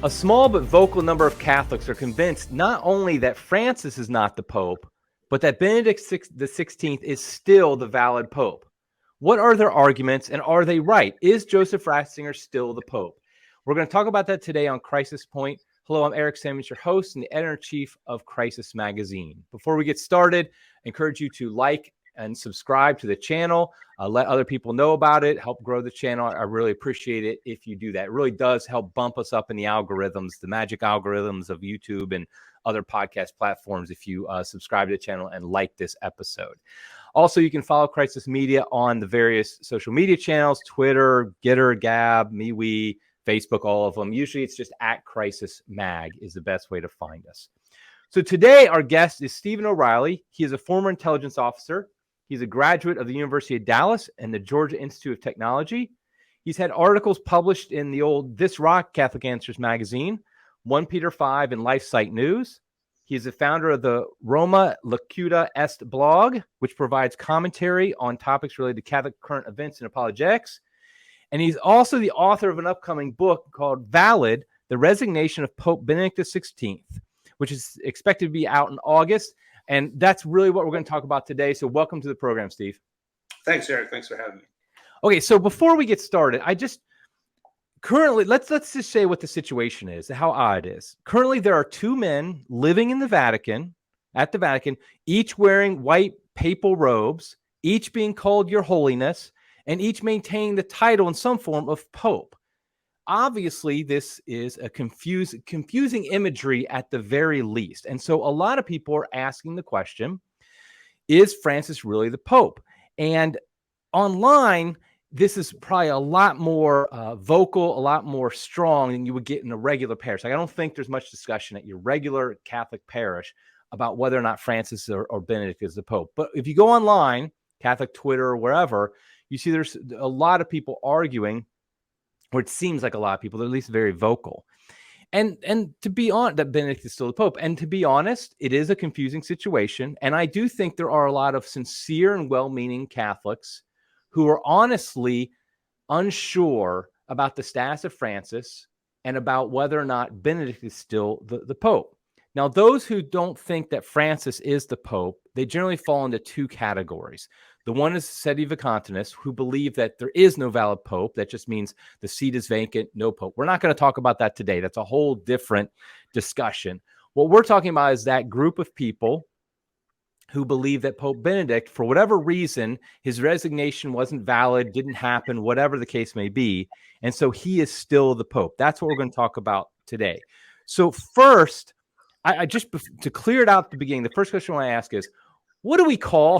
A small but vocal number of Catholics are convinced not only that Francis is not the Pope, but that Benedict XVI is still the valid Pope. What are their arguments, and are they right? Is Joseph Ratzinger still the Pope? We're going to talk about that today on Crisis Point. Hello, I'm Eric Sammons, your host and the editor-in-chief of Crisis Magazine. Before we get started, I encourage you to like and subscribe to the channel. Let other people know about it. Help grow the channel. I really appreciate it if you do that. It really does help bump us up in the algorithms, the magic algorithms of YouTube and other podcast platforms if you subscribe to the channel and like this episode. Also, you can follow Crisis Media on the various social media channels, Twitter, Getter, Gab, MeWe, Facebook, all of them. Usually it's just at Crisis Mag is the best way to find us. So today our guest is Stephen O'Reilly. He is a former intelligence officer. He's a graduate of the University of Dallas and the Georgia Institute of Technology. He's had articles published in the old This Rock Catholic Answers magazine, 1 Peter 5 and LifeSite News. He is the founder of the Roma Locuta Est blog, which provides commentary on topics related to Catholic current events and apologetics. And he's also the author of an upcoming book called Valid, The Resignation of Pope Benedict XVI, which is expected to be out in August. And that's really what we're going to talk about today. So welcome to the program, Steve. Thanks, Eric. Thanks for having me. Okay, so before we get started, currently, let's just say what the situation is, how odd it is. Currently, there are two men living in the Vatican, each wearing white papal robes, each being called Your Holiness, and each maintaining the title in some form of Pope. Obviously, this is a confusing imagery at the very least. And so a lot of people are asking the question, is Francis really the Pope? And online, this is probably a lot more vocal, a lot more strong than you would get in a regular parish. Like, I don't think there's much discussion at your regular Catholic parish about whether or not Francis or Benedict is the Pope. But if you go online, Catholic Twitter or wherever, you see there's a lot of people arguing, or it seems like a lot of people, they're at least very vocal. And to be honest, that Benedict is still the Pope. And to be honest, it is a confusing situation. And I do think there are a lot of sincere and well-meaning Catholics who are honestly unsure about the status of Francis and about whether or not Benedict is still the Pope. Now, those who don't think that Francis is the Pope, they generally fall into two categories. The one is sedi vacantists, who believe that there is no valid Pope. That just means the seat is vacant, no Pope. We're not going to talk about that today. That's a whole different discussion. What we're talking about is that group of people who believe that Pope Benedict, for whatever reason, his resignation wasn't valid, didn't happen, whatever the case may be. And so he is still the Pope. That's what we're going to talk about today. So first, I just, to clear it out at the beginning, the first question I want to ask is, what do we call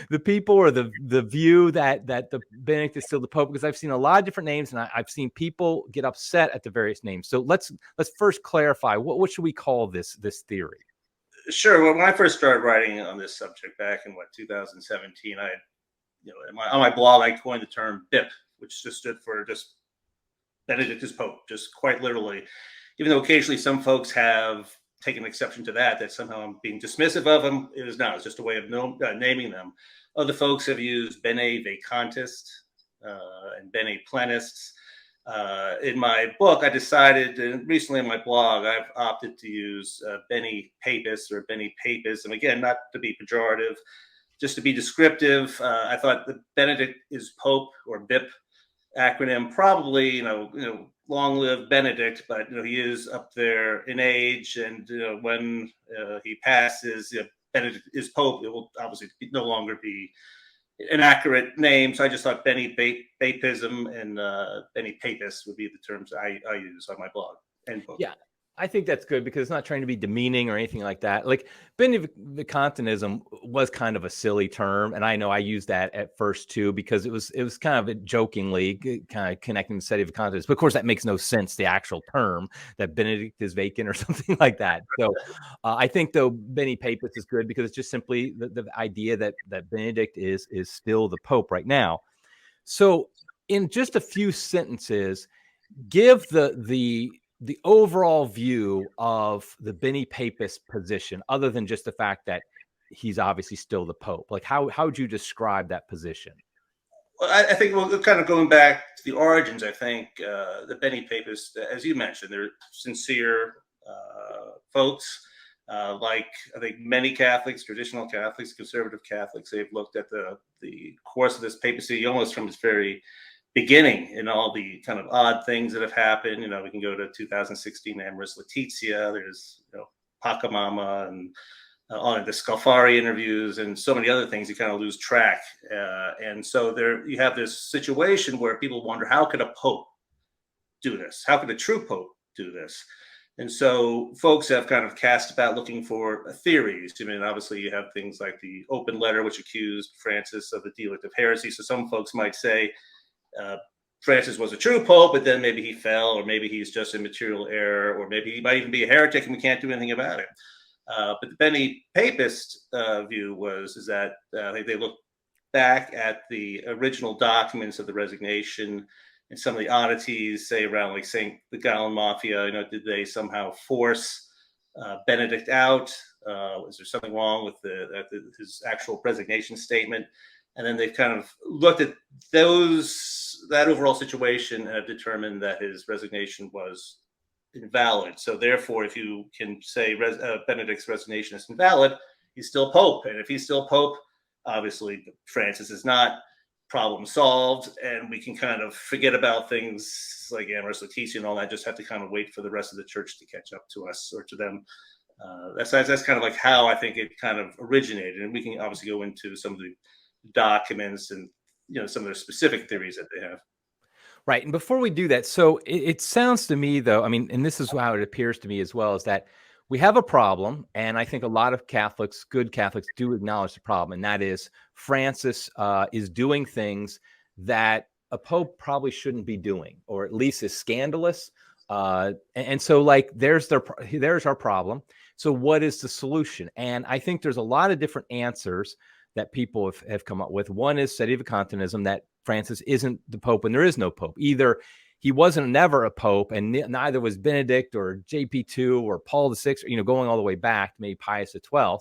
the people or the view that the Benedict is still the Pope? Because I've seen a lot of different names, and I've seen people get upset at the various names. So let's first clarify, what should we call this theory? Sure. Well, when I first started writing on this subject back in 2017, on my blog I coined the term BIP, which just stood for just Benedict is Pope, just quite literally. Even though occasionally some folks have taken exception to that somehow I'm being dismissive of them. It is not. It's just a way of naming them. Other folks have used Bene Vacantist and Bene Plenists. In my book, I decided, and recently in my blog, I've opted to use Bene Papist or Bene Papism. Again, not to be pejorative, just to be descriptive. I thought the Benedict is Pope, or BIP acronym, probably, long live Benedict, but he is up there in age, and when he passes, Benedict is Pope. It will obviously no longer be an accurate name. So I just thought Bene Papism and Bene Papist would be the terms I use on my blog and book. Yeah, I think that's good because it's not trying to be demeaning or anything like that. Like, Benevacantism was kind of a silly term, and I know I used that at first too because it was kind of a jokingly kind of connecting to sedi vacantists. But of course, that makes no sense. The actual term that Benedict is vacant or something like that. So I think though Bene Papist is good because it's just simply the idea that Benedict is still the Pope right now. So in just a few sentences, give the overall view of the Bene Papist position, other than just the fact that he's obviously still the Pope. Like, how would you describe that position? I think we're kind of going back to the origins. I think the Benny Papists, as you mentioned, they're sincere folks. Like I think many Catholics, traditional Catholics, conservative Catholics, they've looked at the course of this papacy almost from its very beginning and all the kind of odd things that have happened. You know, we can go to 2016 Amoris Laetitia. There's Pachamama and on the Scalfari interviews and so many other things. You kind of lose track, and so there you have this situation where people wonder, how could a pope do this? How could a true pope do this? And so folks have kind of cast about looking for theories. I mean, obviously you have things like the open letter, which accused Francis of the delict of heresy. So some folks might say Francis was a true pope, but then maybe he fell, or maybe he's just a material error, or maybe he might even be a heretic and we can't do anything about it. But the Benny Papist view is that they look back at the original documents of the resignation and some of the oddities, say around like the Gallon Mafia. You know, did they somehow force Benedict out? Was there something wrong with his actual resignation statement? And then they've kind of looked at that overall situation and have determined that his resignation was invalid. So therefore, if you can say Benedict's resignation is invalid, he's still Pope. And if he's still Pope, obviously Francis is not. Problem solved, and we can kind of forget about things like Amoris Laetitia and all that. Just have to kind of wait for the rest of the church to catch up to us or to them. That's kind of like how I think it kind of originated, and we can obviously go into some of the documents and some of the specific theories that they have. Right. And before we do that, so it sounds to me, though, I mean, and this is how it appears to me as well, is that we have a problem. And I think a lot of Catholics, good Catholics, do acknowledge the problem. And that is Francis is doing things that a pope probably shouldn't be doing, or at least is scandalous. And so like, there's our problem. So what is the solution? And I think there's a lot of different answers that people have come up with. One is sedevacantism, that Francis isn't the pope and there is no pope. Either he wasn't never a pope, and neither was Benedict or JP2 or Paul VI, going all the way back to maybe Pius XII,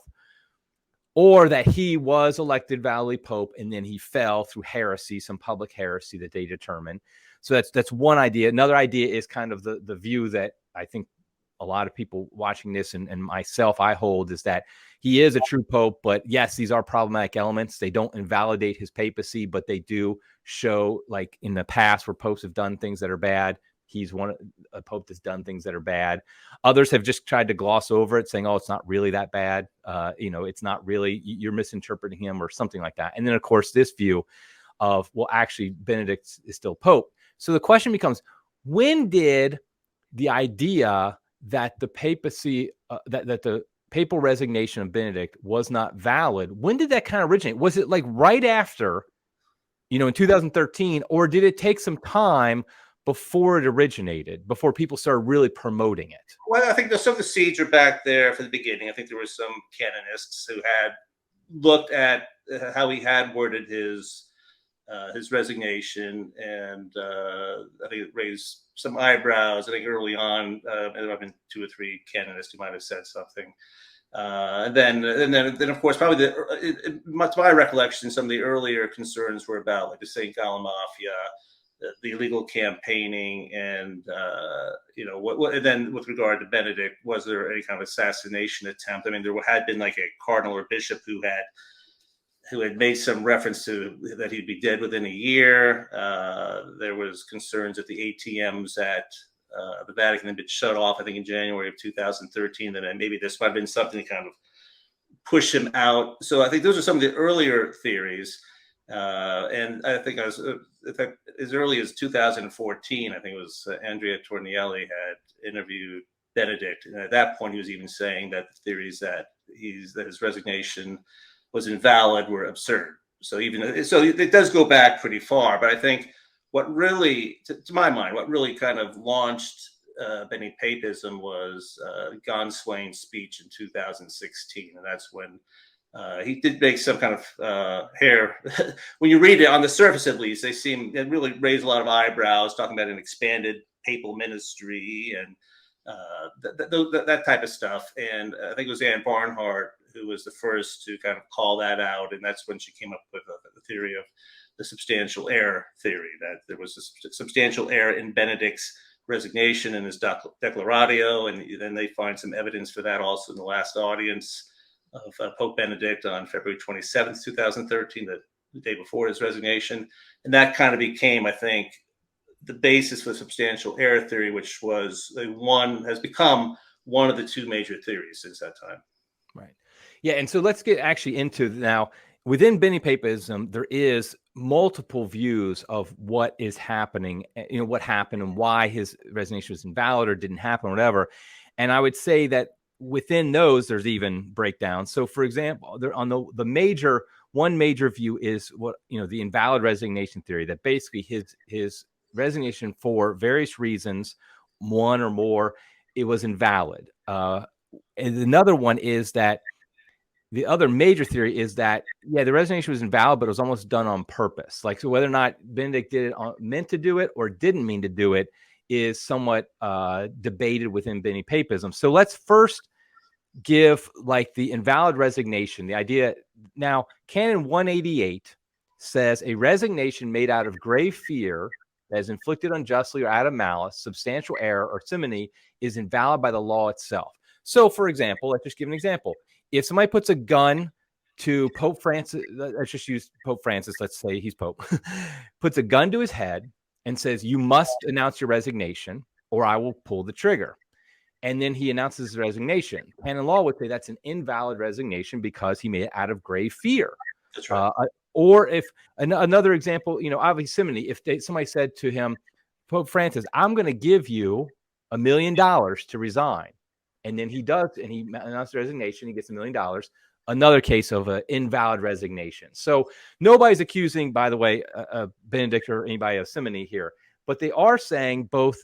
or that he was elected validly pope and then he fell through heresy, some public heresy that they determined. So that's one idea. Another idea is kind of the view that I think a lot of people watching this and myself, I hold, is that he is a true pope, but yes, these are problematic elements. They don't invalidate his papacy, but they do show, like in the past where popes have done things that are bad, he's a pope that's done things that are bad. Others have just tried to gloss over it, saying, oh, it's not really that bad. It's not really, you're misinterpreting him or something like that. And then, of course, this view of, well, actually, Benedict is still pope. So the question becomes, when did the idea that the papacy, that the papal resignation of Benedict was not valid, when did that kind of originate? Was it like right after, in 2013, or did it take some time before it originated, before people started really promoting it? Well, I think some of the seeds are back there from the beginning. I think there were some canonists who had looked at how he had worded his resignation, and I think it raised some eyebrows. I think early on, there have been 2 or 3 canonists who might have said something. And then, of course, probably to my recollection, some of the earlier concerns were about like the St. Gallen Mafia, the illegal campaigning, and and then with regard to Benedict, was there any kind of assassination attempt? I mean, there had been like a cardinal or bishop who had made some reference to that he'd be dead within a year. There was concerns that the ATMs at the Vatican had been shut off, I think, in January of 2013, that maybe this might have been something to kind of push him out. So I think those are some of the earlier theories. And I think as early as 2014, I think it was Andrea Tornielli had interviewed Benedict. And at that point, he was even saying that the theories that his resignation was invalid were absurd. So it does go back pretty far. But I think what really, to my mind, what really kind of launched Benny Papism was Gon Swain's speech in 2016, and that's when he did make some kind of hair. When you read it on the surface, at least, it really raised a lot of eyebrows, talking about an expanded papal ministry and that type of stuff. And I think it was Anne Barnhart who was the first to kind of call that out, and that's when she came up with the theory of the substantial error theory, that there was a substantial error in Benedict's resignation and his declaratio, and then they find some evidence for that also in the last audience of Pope Benedict on February 27th, 2013, the day before his resignation. And that kind of became, I think, the basis for substantial error theory, which has become one of the two major theories since that time. Right. Yeah. And so let's get actually into now, within Benedipapism, there is multiple views of what is happening, what happened and why his resignation was invalid or didn't happen, or whatever. And I would say that within those, there's even breakdowns. So, for example, there on one major view is what, the invalid resignation theory, that basically his resignation for various reasons, one or more, it was invalid. And another one is that the other major theory is that, the resignation was invalid, but it was almost done on purpose. Like, so whether or not Benedict did it meant to do it or didn't mean to do it is somewhat debated within Benedipapism. So let's first give like the invalid resignation, the idea. Now, Canon 188 says a resignation made out of grave fear that is inflicted unjustly or out of malice, substantial error, or simony is invalid by the law itself. So, for example, let's just give an example. If somebody puts a gun to Pope Francis, let's just use Pope Francis, let's say he's Pope, puts a gun to his head and says, you must announce your resignation or I will pull the trigger. And then he announces his resignation. Canon law would say that's an invalid resignation because he made it out of grave fear. That's right. Or if another example, obviously simony, if somebody said to him, Pope Francis, I'm going to give you $1 million to resign. And then he does, and he announces resignation, he gets $1 million. Another case of an invalid resignation. So nobody's accusing, by the way, Benedict or anybody of simony here, but they are saying both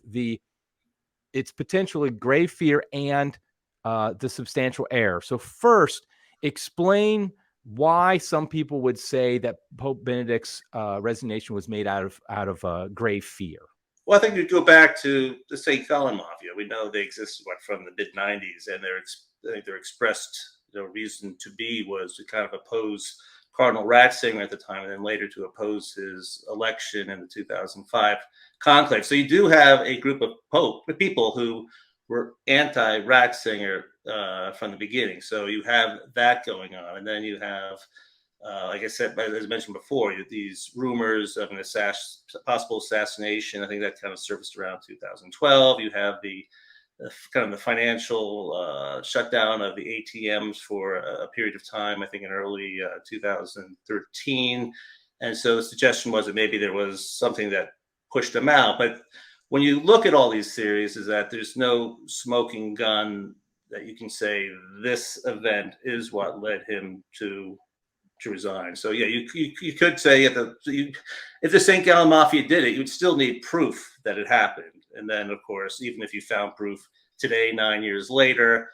it's potentially grave fear and the substantial error. So first, explain why some people would say that Pope Benedict's resignation was made out of grave fear. Well, I think you go back to the St. Colin Mafia. We know they existed from the mid '90s, and their expressed reason to be was to kind of oppose Cardinal Ratzinger at the time, and then later to oppose his election in the 2005 conclave. So you do have a group of people who were anti-Ratzinger from the beginning. So you have that going on, and then you have, like I said, as I mentioned before, these rumors of an possible assassination. I think that kind of surfaced around 2012. You have the kind of the financial shutdown of the ATMs for a period of time, I think in early 2013. And so the suggestion was that maybe there was something that pushed them out. But when you look at all these theories, is that there's no smoking gun that you can say this event is what led him to resign. So yeah, you could say if the St. Gallen Mafia did it, you would still need proof that it happened. And then, of course, even if you found proof today, 9 years later,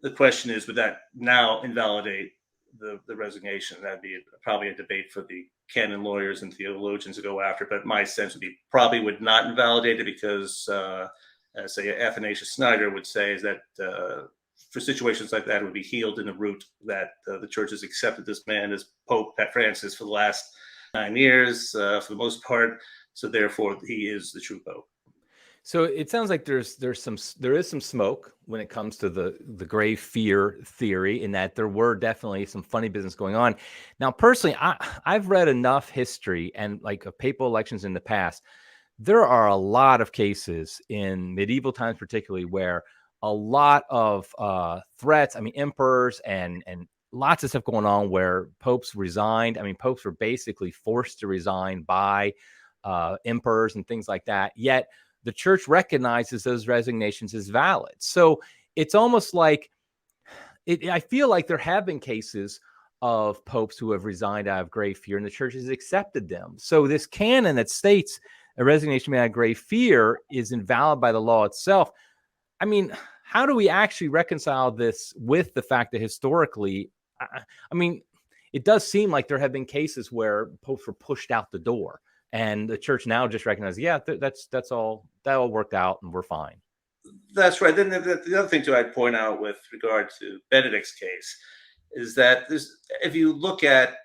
the question is, would that now invalidate the resignation? That'd be probably a debate for the canon lawyers and theologians to go after. But my sense would be probably would not invalidate it because, say, Athanasius Snyder would say is that for situations like that, it would be healed in the root that the church has accepted this man as Pope Francis for the last 9 years, for the most part. So therefore, he is the true Pope. So it sounds like there is some smoke when it comes to the grave fear theory, in that there were definitely some funny business going on. Now, personally, I've read enough history and like of papal elections in the past. There are a lot of cases in medieval times, particularly, where a lot of threats. I mean, emperors and lots of stuff going on where popes resigned. I mean, popes were basically forced to resign by emperors and things like that. Yet the church recognizes those resignations as valid. So it's almost like I feel like there have been cases of popes who have resigned out of grave fear, and the church has accepted them. So this canon that states a resignation made out of grave fear is invalid by the law itself. I mean, how do we actually reconcile this with the fact that historically, I mean, it does seem like there have been cases where popes were pushed out the door, and the church now just recognizes, that's all, that all worked out and we're fine. That's right. Then the other thing too I'd point out with regard to Benedict's case is that if you look at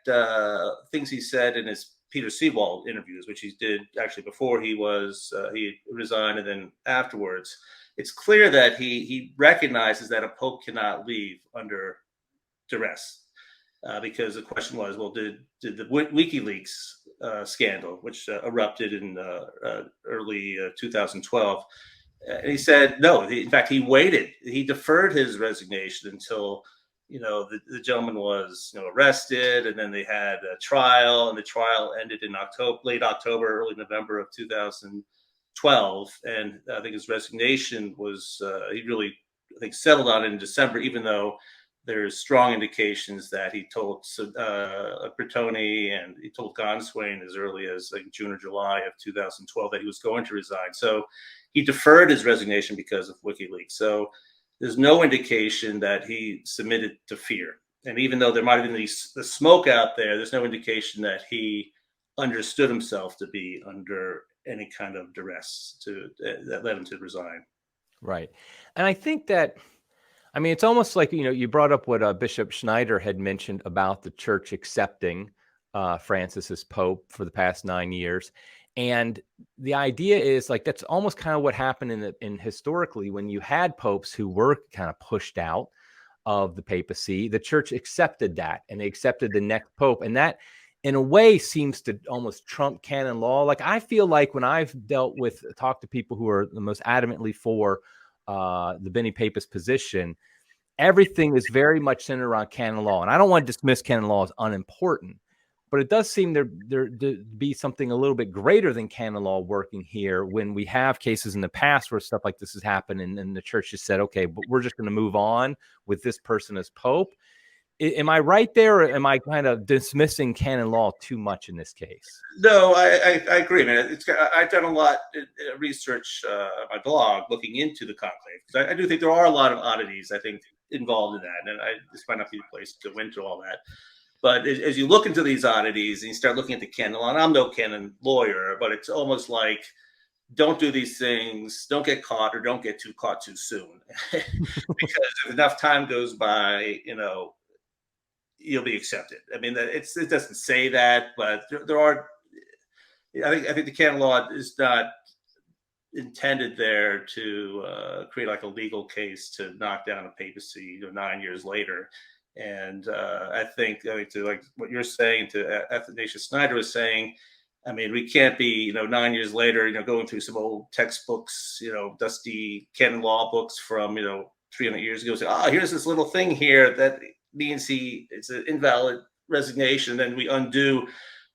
things he said in his Peter Seawald interviews, which he did actually before he resigned and then afterwards, it's clear that he recognizes that a pope cannot leave under duress. Because the question was, well, did the WikiLeaks scandal, which erupted in early 2012, and he said no. In fact, he waited. He deferred his resignation until the gentleman was arrested, and then they had a trial, and the trial ended in late October, early November of 2012. And I think his resignation was he really, I think, settled on it in December, even though there's strong indications that he told Bertoni and he told Gonswain as early as like June or July of 2012 that he was going to resign. So he deferred his resignation because of WikiLeaks. So there's no indication that he submitted to fear. And even though there might have been the smoke out there, there's no indication that he understood himself to be under any kind of duress that led him to resign. Right. And I think that, I mean, it's almost like, you brought up what Bishop Schneider had mentioned about the church accepting Francis as Pope for the past 9 years. And the idea is like, that's almost kind of what happened in historically when you had popes who were kind of pushed out of the papacy. The church accepted that, and they accepted the next pope. And that, in a way, seems to almost trump canon law. Like, I feel like when I've talked to people who are the most adamantly for the Benny Papist position, everything is very much centered around canon law. And I don't want to dismiss canon law as unimportant, but it does seem there to be something a little bit greater than canon law working here when we have cases in the past where stuff like this has happened and the church has said, okay, but we're just going to move on with this person as Pope. Am I right there, or am I kind of dismissing canon law too much in this case? No, I agree, man. I've done a lot of research on my blog looking into the conclave, because I do think there are a lot of oddities, I think, involved in that. And this might not be the place to go into all that. But as you look into these oddities and you start looking at the canon law, and I'm no canon lawyer, but it's almost like, don't do these things, don't get caught, or don't get caught too soon. Because if enough time goes by, you'll be accepted. I mean, it doesn't say that, but there are. I think the canon law is not intended there to create like a legal case to knock down a papacy 9 years later. And I think to like what you're saying, to Athanasius Schneider was saying, I mean, we can't be 9 years later going through some old textbooks, dusty canon law books from 300 years ago, say, here's this little thing here that means it's an invalid resignation, then we undo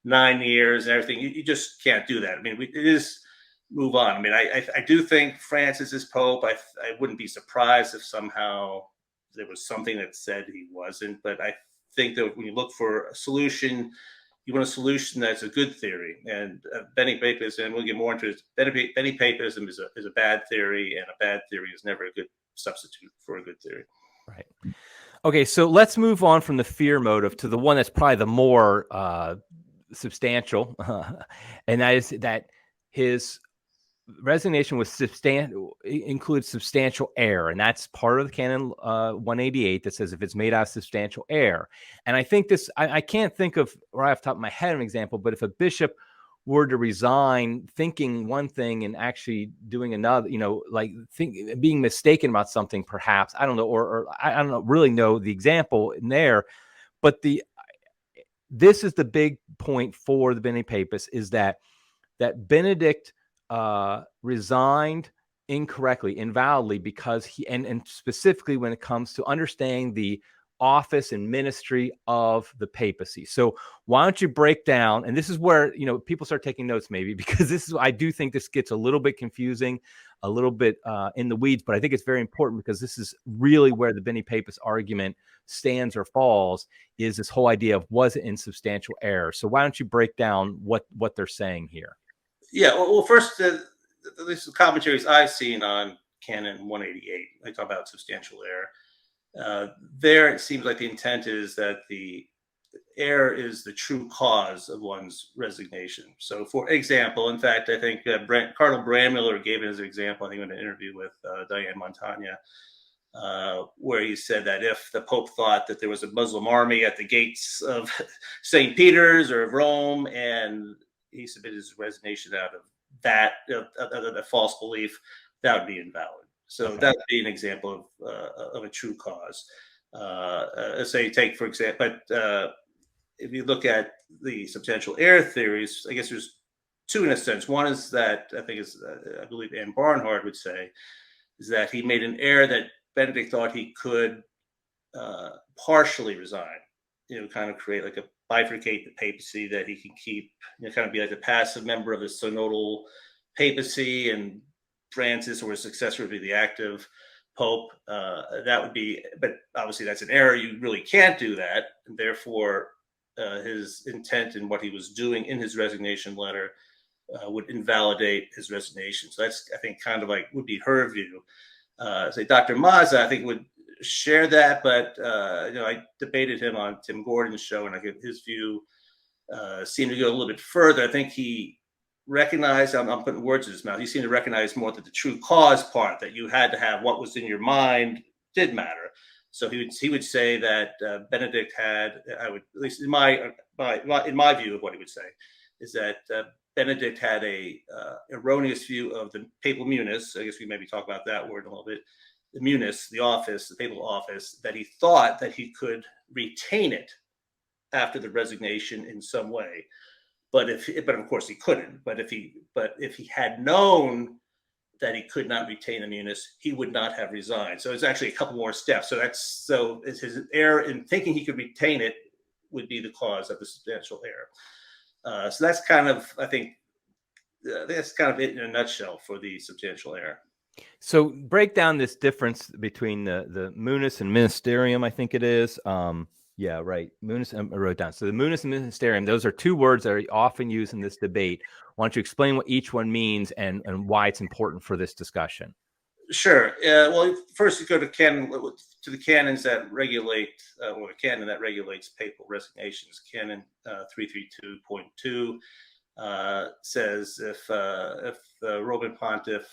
9 years and everything. You just can't do that. I mean, it is move on. I mean, I do think Francis is Pope. I wouldn't be surprised if somehow there was something that said he wasn't, but I think that when you look for a solution, you want a solution that's a good theory. And Benny Papism, and we'll get more into it, Benny Papism is a bad theory, and a bad theory is never a good substitute for a good theory. Right. Okay, so let's move on from the fear motive to the one that's probably the more substantial, and that is that his resignation was includes substantial error, and that's part of the canon 188 that says if it's made out of substantial error. And I think this, I can't think of right off the top of my head an example, but if a bishop were to resign thinking one thing and actually doing another, being mistaken about something, perhaps, I don't know, or I don't really know the example in there, but this is the big point for the Benny Papists, is that Benedict resigned incorrectly, invalidly, because he, and specifically when it comes to understanding the office and ministry of the papacy. So why don't you break down, and this is where people start taking notes, maybe, because I do think this gets a little bit confusing, a little bit in the weeds, but I think it's very important, because this is really where the Benny Papist argument stands or falls, is this whole idea of was it in substantial error. So why don't you break down what they're saying here? Yeah, well, first, this is commentaries I've seen on Canon 188. They talk about substantial error. There, it seems like the intent is that the error is the true cause of one's resignation. So, for example, in fact, I think Cardinal Brandmiller gave it as an example, I think, in an interview with Diane Montagna. where he said that if the Pope thought that there was a Muslim army at the gates of St. Peter's or of Rome, and he submitted his resignation out of that false belief, that would be invalid. So Okay. that would be an example of a true cause. Say, take for example, but if you look at the substantial heir theories, I guess there's two in a sense. One is that I think is I believe Anne Barnhart would say is that he made an error that Benedict thought he could partially resign, kind of create like a bifurcate the papacy that he can keep, kind of be like a passive member of the synodal papacy, and Francis or his successor would be the active Pope. That would be, but obviously that's an error. You really can't do that. And therefore, his intent and what he was doing in his resignation letter would invalidate his resignation. So that's, I think, kind of like would be her view. Say Dr. Mazza, I think, would share that, but I debated him on Tim Gordon's show, and I get his view seemed to go a little bit further. I think he recognized, I'm putting words in his mouth, he seemed to recognize more that the true cause part, that you had to have what was in your mind, did matter. So he would say that Benedict had, I would, at least in my view of what he would say, is that Benedict had a erroneous view of the papal munis. I guess we maybe talk about that word a little bit. The munis, the office, the papal office, that he thought that he could retain it after the resignation in some way, but of course he couldn't. But if he had known that he could not retain the munis, he would not have resigned. So it's actually a couple more steps. So his error in thinking he could retain it would be the cause of the substantial error. So that's kind of, I think, that's kind of it in a nutshell for the substantial error. So break down this difference between the munis and ministerium, I think it is. Yeah, right. Munis, I wrote down. So the munis and ministerium, those are two words that are often used in this debate. Why don't you explain what each one means and why it's important for this discussion? Sure. Well, first you go to the canons that regulate, or the canon that regulates papal resignations. Canon 332.2 says if the Roman Pontiff,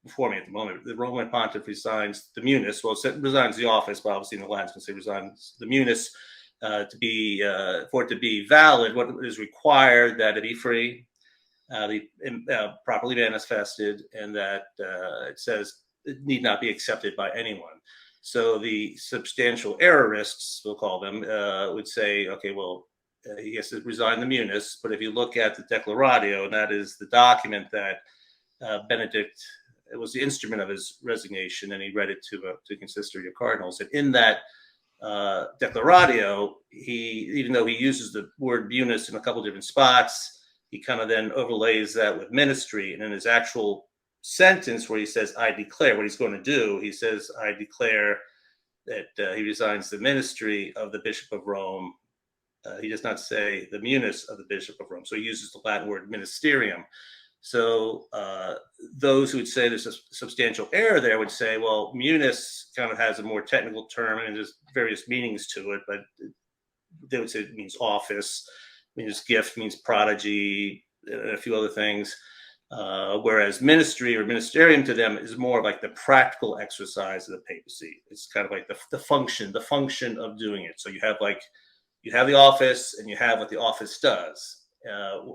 before me at the moment, the Roman Pontiff resigns the munis, well, it resigns the office, but obviously in the Latin can say resigns the munis, for it to be valid, what is required that it be free, properly manifested, and that it says it need not be accepted by anyone. So the substantial errorists, we'll call them, would say, okay, well, he has to resign the munis, but if you look at the Declaratio, and that is the document that Benedict, it was the instrument of his resignation, and he read it to consistory of cardinals. And in that Declaratio, even though he uses the word munis in a couple different spots, he kind of then overlays that with ministry. And in his actual sentence where he says, I declare what he's going to do, he says, I declare that he resigns the ministry of the Bishop of Rome. He does not say the munis of the Bishop of Rome. So he uses the Latin word ministerium. So those who would say there's a substantial error there would say, well, munis kind of has a more technical term and there's various meanings to it, but they would say it means office, means gift, means prodigy, and a few other things. Whereas ministry or ministerium to them is more like the practical exercise of the papacy. It's kind of like the function of doing it. So you have the office and you have what the office does.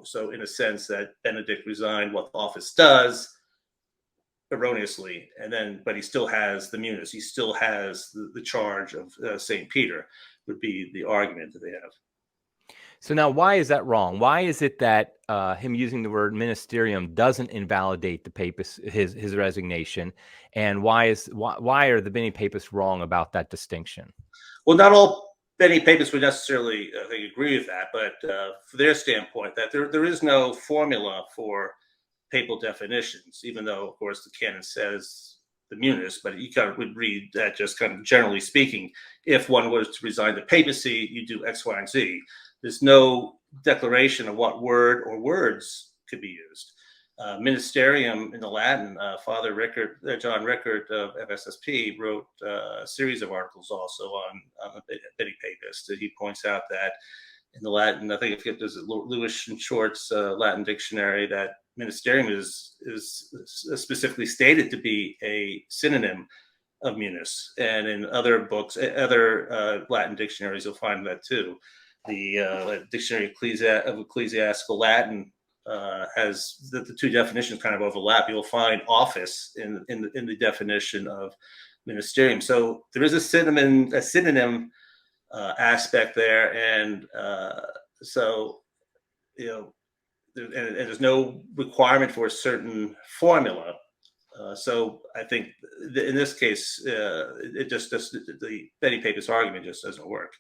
So in a sense that Benedict resigned what the office does erroneously, but he still has the munis. He still has the charge of St. Peter, would be the argument that they have. So now, why is that wrong? Why is it that him using the word ministerium doesn't invalidate the papist, his resignation? And why are the Benny papists wrong about that distinction? Well, not all Benny papists would necessarily, I think, agree with that, but for their standpoint, that there is no formula for papal definitions, even though, of course, the canon says the munis, but you kind of would read that just kind of generally speaking, if one was to resign the papacy, you do X, Y, and Z. There's no declaration of what word or words could be used. Ministerium in the Latin, Father John Rickert of FSSP wrote a series of articles also on the Benny Papist. He points out that in the Latin, I think there's Lewis and Short's Latin dictionary, that ministerium is specifically stated to be a synonym of munis, and in other books, other Latin dictionaries, you'll find that too. The Dictionary of Ecclesiastical Latin has the two definitions kind of overlap. You'll find office in the definition of ministerium. So there is a synonym aspect there, and so and there's no requirement for a certain formula. So I think in this case, it just the Benny Papist argument just doesn't work.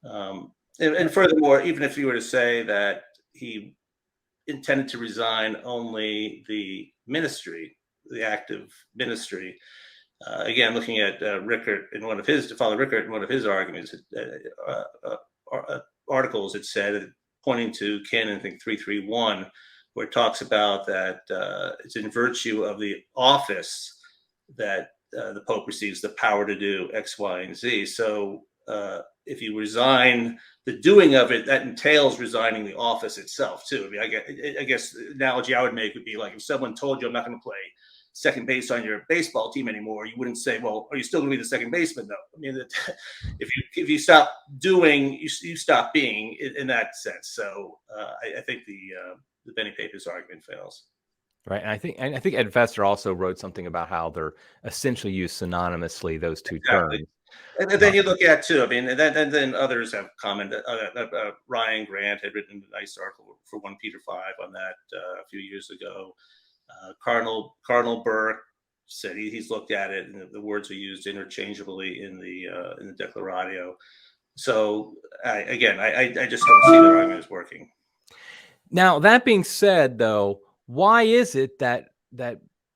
And furthermore, even if you were to say that he intended to resign only the ministry, the active ministry, again, looking at Rickert in Father Rickert in one of his arguments, articles, it said, pointing to canon, I think 331, where it talks about that it's in virtue of the office that the Pope receives the power to do X, Y, and Z. So if you resign the doing of it, that entails resigning the office itself too. I mean, I guess the analogy I would make would be like if someone told you, I'm not going to play second base on your baseball team anymore, you wouldn't say, well, are you still going to be the second baseman though? I mean, if you stop doing, you stop being in that sense. So I think the Benny Papist argument fails. Right, and I think Ed Fester also wrote something about how they're essentially used synonymously, those two terms. And then you look at too. I mean, and then others have commented. Ryan Grant had written a nice article for 1 Peter 5 on that a few years ago. Cardinal Burke said he's looked at it, and the words are used interchangeably in the Declaratio. So I just don't see the argument as working. Now, that being said, though, why is it that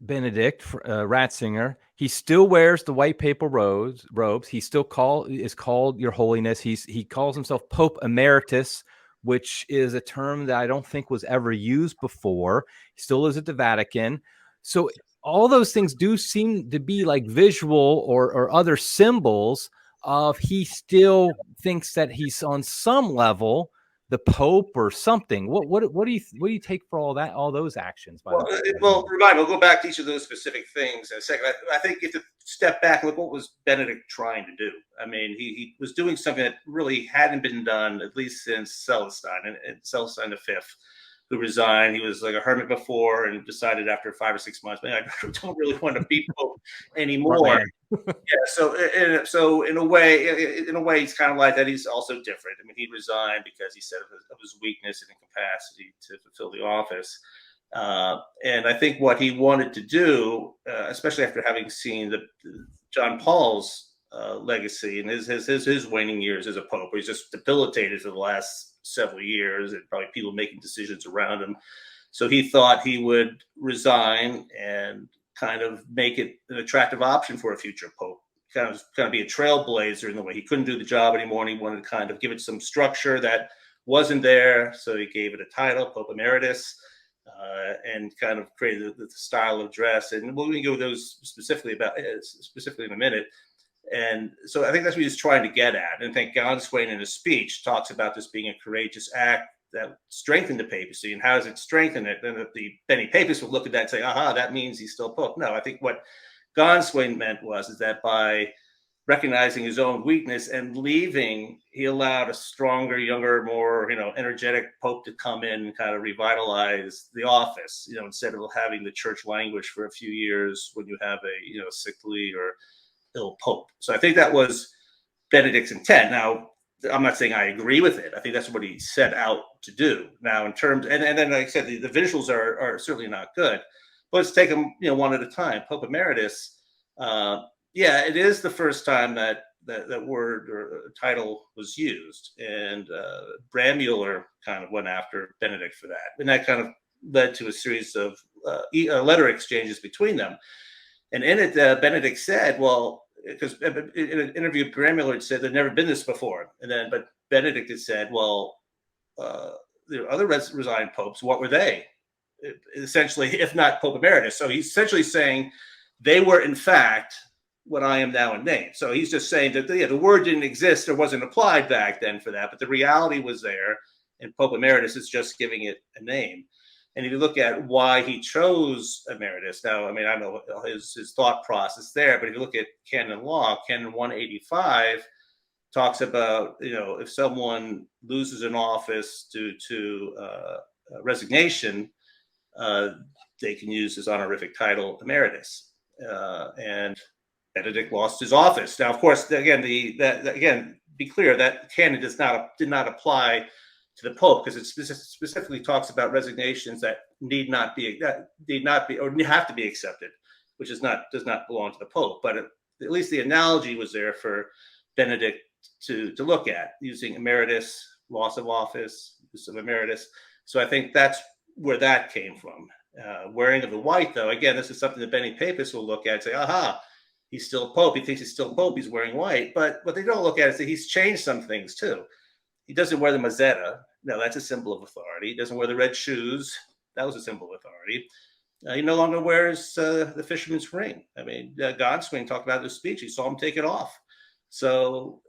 Benedict Ratzinger, he still wears the white papal robes? He still is called Your Holiness. He calls himself Pope Emeritus, which is a term that I don't think was ever used before. He still is at the Vatican. So all those things do seem to be like visual or other symbols of he still thinks that he's on some level the Pope or something. What do you take for all those actions? We'll go back to each of those specific things in a second. I think if you step back and look, what was Benedict trying to do? I mean, he was doing something that really hadn't been done, at least since Celestine, and Celestine V, who resigned. He was like a hermit before and decided after 5 or 6 months, man, I don't really want to be Pope anymore. Yeah, so in a way, he's kind of like that. He's also different. I mean, he resigned because he said of his weakness and incapacity to fulfill the office. And I think what he wanted to do, especially after having seen John Paul's legacy and his waning years as a pope, where he's just debilitated for the last several years, and probably people making decisions around him. So he thought he would resign and kind of make it an attractive option for a future pope, kind of be a trailblazer in the way he couldn't do the job anymore, and he wanted to kind of give it some structure that wasn't there. So he gave it a title, Pope Emeritus, and kind of created the style of dress. And we can go with those specifically in a minute. And so I think that's what he's trying to get at. And I think Gonswain in his speech talks about this being a courageous act that strengthened the papacy. And how does it strengthen it? Then the Benny Papists would look at that and say, aha, that means he's still Pope. No, I think what Gonswain meant is that by recognizing his own weakness and leaving, he allowed a stronger, younger, more energetic Pope to come in and kind of revitalize the office, instead of having the church languish for a few years when you have a sickly or ill Pope. So I think that was Benedict's intent. Now, I'm not saying I agree with it. I think that's what he set out to do. Now, in terms, and then like I said, the visuals are certainly not good. But let's take them, one at a time. Pope Emeritus, it is the first time that word or title was used, and Bramuller kind of went after Benedict for that, and that kind of led to a series of letter exchanges between them. And in it, Benedict said, well, because in an interview, Bramuller had said there'd never been this before, but Benedict had said, well, there are other resigned popes. What were they? Essentially, if not Pope Emeritus. So he's essentially saying they were, in fact, what I am now in name. So he's just saying that the word didn't exist or wasn't applied back then for that, but the reality was there, and Pope Emeritus is just giving it a name. And if you look at why he chose emeritus, now, I mean, I know his thought process there, but if you look at canon law, canon 185 talks about, if someone loses an office due to resignation, they can use his honorific title emeritus. And Benedict lost his office. Now, of course, again, be clear that canon did not apply to the Pope, because it specifically talks about resignations that need not be or have to be accepted, which does not belong to the Pope. But at least the analogy was there for Benedict to look at, using emeritus, loss of office, use of emeritus. So I think that's where that came from. Wearing of the white, though, again, this is something that Benny Papist will look at and say, aha, he's still Pope. He thinks he's still Pope. He's wearing white. But what they don't look at is that he's changed some things, too. He doesn't wear the mazzetta. No, that's a symbol of authority. He doesn't wear the red shoes. That was a symbol of authority. He no longer wears the fisherman's ring. I mean, Godswing talked about in his speech. He saw him take it off. So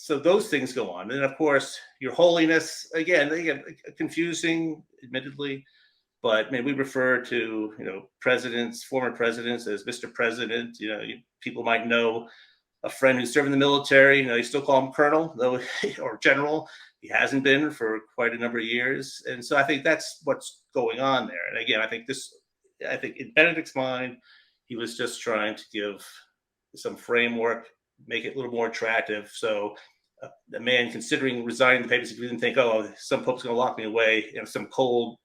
those things go on. And, of course, your holiness, again, confusing, admittedly. But I mean, we refer to, presidents, former presidents, as Mr. President. People might know a friend who served in the military. You still call him Colonel, though, or General. He hasn't been for quite a number of years. And so I think that's what's going on there. And again, I think in Benedict's mind, he was just trying to give some framework, make it a little more attractive. So a man considering resigning the papacy, if he didn't think, oh, some pope's going to lock me away in some cold,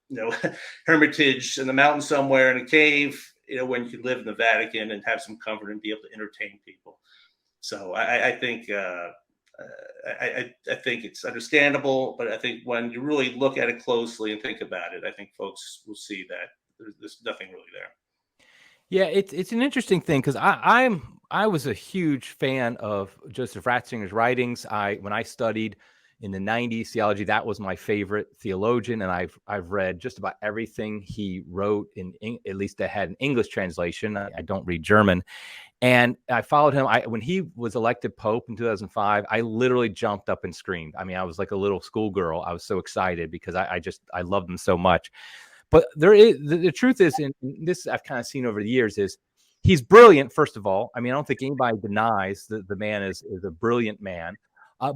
hermitage in the mountains somewhere in a cave, when you could live in the Vatican and have some comfort and be able to entertain people. So I think I think it's understandable, but I think when you really look at it closely and think about it, I think folks will see that there's nothing really there. Yeah, it's an interesting thing, because I was a huge fan of Joseph Ratzinger's writings. When I studied in the 90s theology, that was my favorite theologian, and I've read just about everything he wrote at least that had an English translation. I don't read German. And I followed him. When he was elected Pope in 2005, I literally jumped up and screamed. I mean, I was like a little schoolgirl. I was so excited because I loved him so much. But there is the truth is, in this I've kind of seen over the years, is he's brilliant. First of all, I mean, I don't think anybody denies that the man is a brilliant man,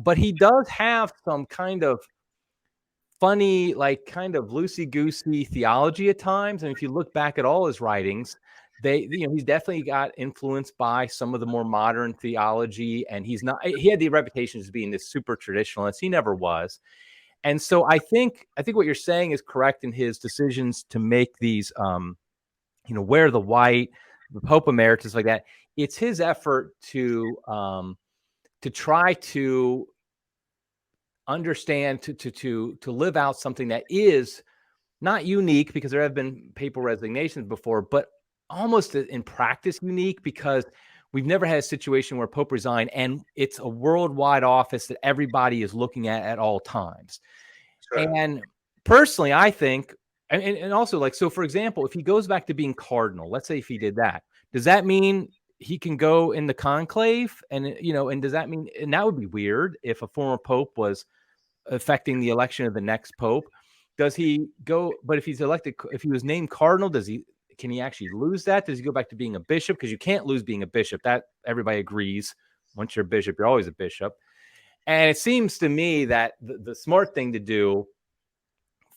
but he does have some kind of funny, like kind of loosey-goosey theology at times. And if you look back at all his writings, he's definitely got influenced by some of the more modern theology, and he had the reputation as being this super traditionalist. He never was. And so I think what you're saying is correct in his decisions to make these, wear the white, the Pope Emeritus, like that. It's his effort to try to understand, to live out something that is not unique, because there have been papal resignations before, but almost in practice unique, because we've never had a situation where Pope resigned and it's a worldwide office that everybody is looking at all times. Right. And personally, I think, and also, like, so for example, if he goes back to being cardinal, let's say if he did that, does that mean he can go in the conclave? And, and does that mean, and that would be weird if a former Pope was affecting the election of the next Pope. Does he go, but if he's elected, if he was named cardinal, can he actually lose that? Does he go back to being a bishop? Because you can't lose being a bishop. That everybody agrees. Once you're a bishop, you're always a bishop. And it seems to me that the smart thing to do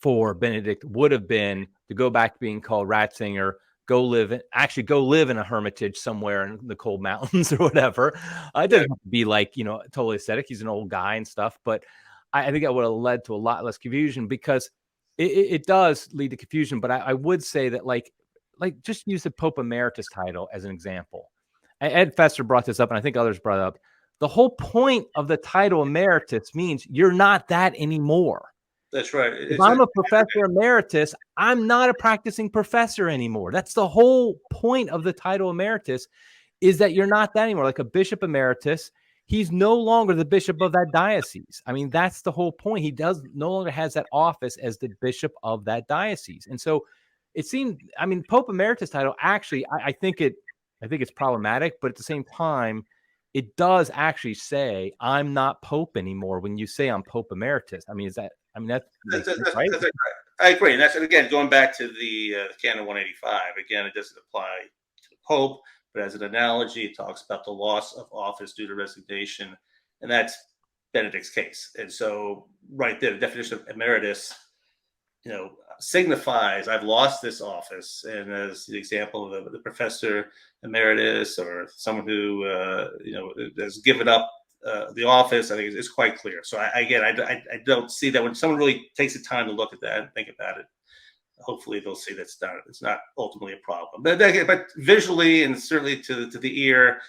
for Benedict would have been to go back to being called Ratzinger, go live in a hermitage somewhere in the cold mountains or whatever. It doesn't have to be like, totally ascetic. He's an old guy and stuff. But I think that would have led to a lot less confusion, because it does lead to confusion. But I would say that, like just use the Pope Emeritus title as an example. Ed Fester brought this up, and I think others brought it up. The whole point of the title Emeritus means you're not that anymore. That's right. If I'm a professor emeritus, I'm not a practicing professor anymore. That's the whole point of the title Emeritus, is that you're not that anymore. Like a bishop emeritus, he's no longer the bishop of that diocese. I mean, that's the whole point. He no longer has that office as the bishop of that diocese. And so it seemed, I mean, Pope Emeritus title, actually, I think it's problematic, but at the same time, it does actually say I'm not Pope anymore when you say I'm Pope Emeritus. I mean, that makes sense, right? I agree. And that's, again, going back to the Canon 185. Again, it doesn't apply to the Pope, but as an analogy, it talks about the loss of office due to resignation, and that's Benedict's case. And so, right there, the definition of emeritus, signifies I've lost this office. And as the example of the professor emeritus, or someone who has given up the office, I think is quite clear. So I don't see that when someone really takes the time to look at that and think about it. Hopefully they'll see that it's not ultimately a problem. But visually, and certainly to the ear,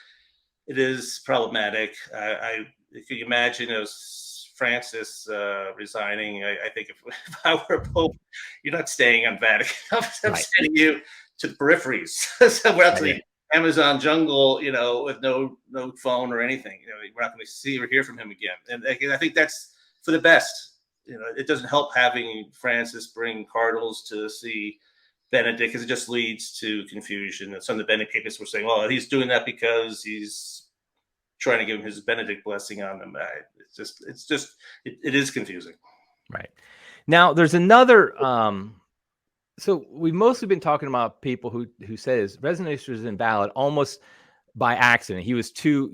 it is problematic. If you imagine Francis resigning, I think if I were a Pope, you're not staying on Vatican. I'm sending you to the peripheries, somewhere out to the Amazon jungle, with no phone or anything. We're not going to see or hear from him again. And I think that's for the best. It doesn't help having Francis bring cardinals to see Benedict, because it just leads to confusion. And some of the Benedict papists were saying, well, he's doing that because he's trying to give him his Benedict blessing on them. It is confusing. Right. Now, there's another. So we've mostly been talking about people who says resignation is invalid almost by accident. He was too,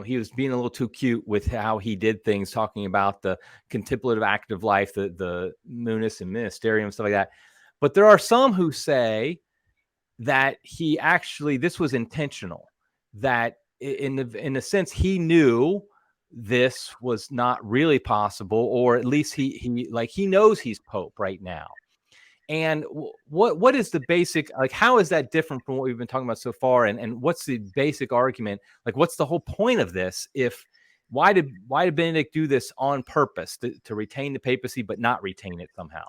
he was being a little too cute with how he did things, talking about the contemplative active life, the munis and ministerium, stuff like that. But there are some who say that this was intentional, that in a sense he knew this was not really possible, or at least he knows he's Pope right now. And what is the basic, like, how is that different from what we've been talking about so far? And what's the basic argument? Like, what's the whole point of this? Why did Benedict do this on purpose to retain the papacy, but not retain it somehow?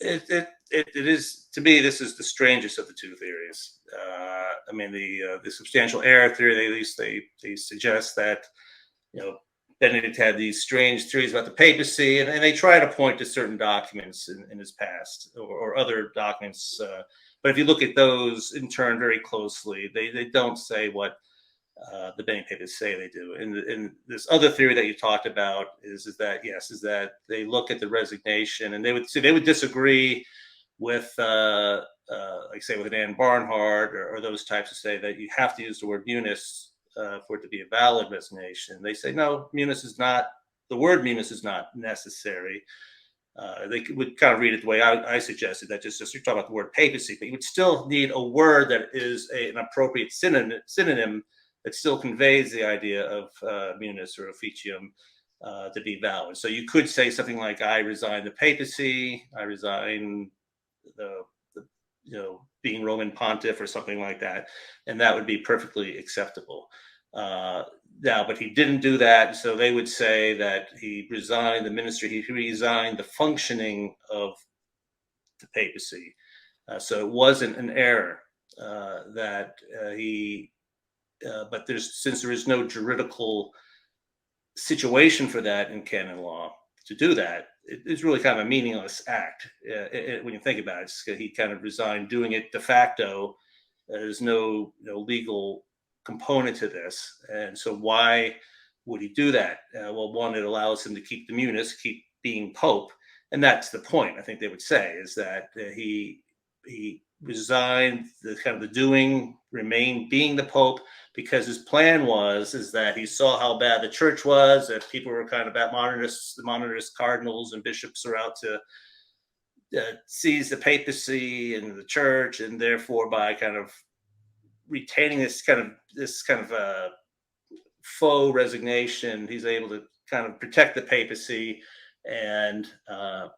It is, to me, this is the strangest of the two theories. I mean, the substantial error theory, at least they suggest that, Benedict had these strange theories about the papacy, and they try to point to certain documents in his past or other documents. But if you look at those in turn very closely, they don't say what the Benedict papists say they do. And this other theory that you talked about is that they look at the resignation, and they would disagree with like say with an Anne Barnhart or those types, to say that you have to use the word munis for it to be a valid resignation. They say no, the word munis is not necessary. They would kind of read it the way I suggested, that just you're talking about the word papacy, but you would still need a word that is an appropriate synonym that still conveys the idea of munis or officium to be valid. So you could say something like, I resign the papacy, I resign the being Roman pontiff, or something like that, and that would be perfectly acceptable. But he didn't do that, so they would say that he resigned the ministry, he resigned the functioning of the papacy. So it wasn't an error that he. But since there is no juridical situation for that in canon law to do that, it's really kind of a meaningless act when you think about it. He kind of resigned doing it de facto. There's no legal component to this, and so why would he do that? Well, one, it allows him to keep the munis, keep being Pope, and that's the point. I think they would say is that he resigned the kind of the doing, remain being the Pope, because his plan is that he saw how bad the church was, that people were kind of the modernist cardinals and bishops are out to seize the papacy and the church, and therefore by kind of retaining this kind of faux resignation, he's able to kind of protect the papacy and kind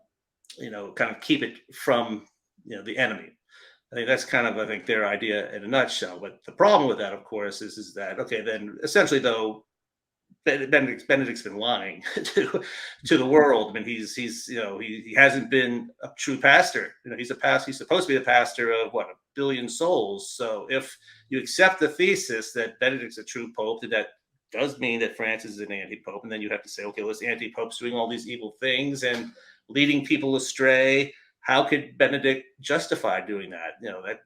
of keep it from the enemy. I think that's kind of, their idea in a nutshell. But the problem with that, of course, is that, okay, then essentially, though, Benedict's been lying to the world. I mean, he hasn't been a true pastor. He's supposed to be the pastor of what, 1 billion souls. So if you accept the thesis that Benedict's a true pope, that does mean that Francis is an anti-pope, and then you have to say, okay, well, this anti-pope's doing all these evil things and leading people astray. How could Benedict justify doing that?